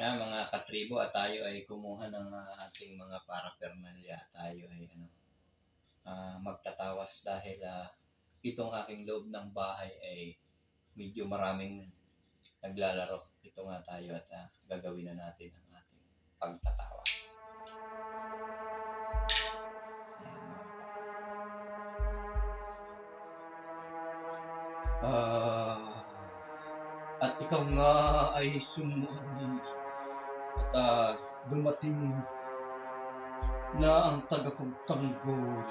Yan mga katribo, at tayo ay kumuha ng ating mga paraphernalia. Tayo ay magtatawas dahil itong aking loob ng bahay ay medyo maraming naglalaro. Ito nga tayo at gagawin na natin ang ating pagtatawas. At ikaw nga ay sumulit at dumating na ang tagapagtanggol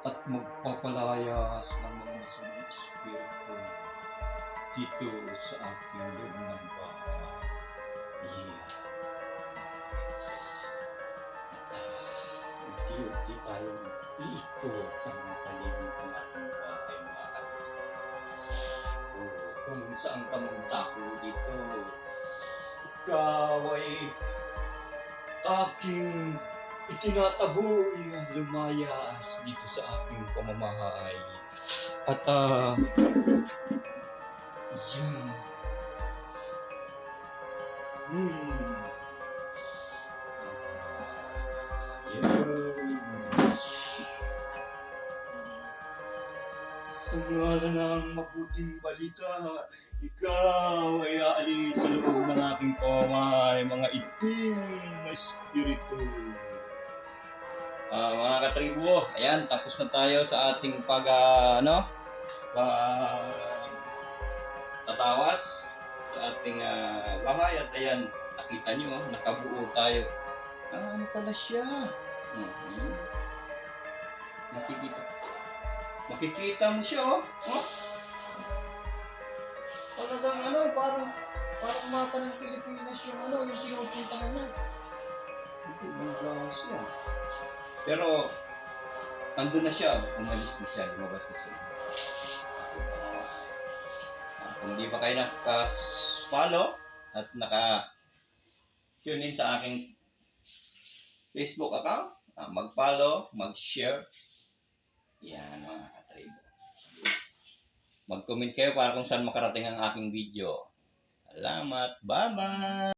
at magpapalayas ng mga masamang espiritu dito sa aking loob ng bahay. Unti-unti tayo iikot sa mga paligid ng ating bahay, mga kapatid. Kung saan ka magtako dito, ikaw ay aking itinataboy ang lumayas dito sa aking pamamahay. At yan. Sa ngalan ng mabuting balita, ikaw ay aalis sa loob ng aking pamamahay, mga itim na espiritu. Mga katribo, ayan, tapos na tayo sa ating tatawas sa ating bahay. At ayan, nakita nyo, nakabuo tayo. Ano pala siya? Makikita mo siya, oh. Talagang parang mapa ng Pilipinas yung yung pinupuntahan niya. Hindi mo siya. Pero andun na siya, umalis na siya, lumabas na siya. Kung di pa kayo naka-follow at naka-tune in sa aking Facebook account, mag-follow, mag-share. Yan mga katribo. Mag-comment kayo para kung saan makarating ang aking video. Salamat. Bye-bye!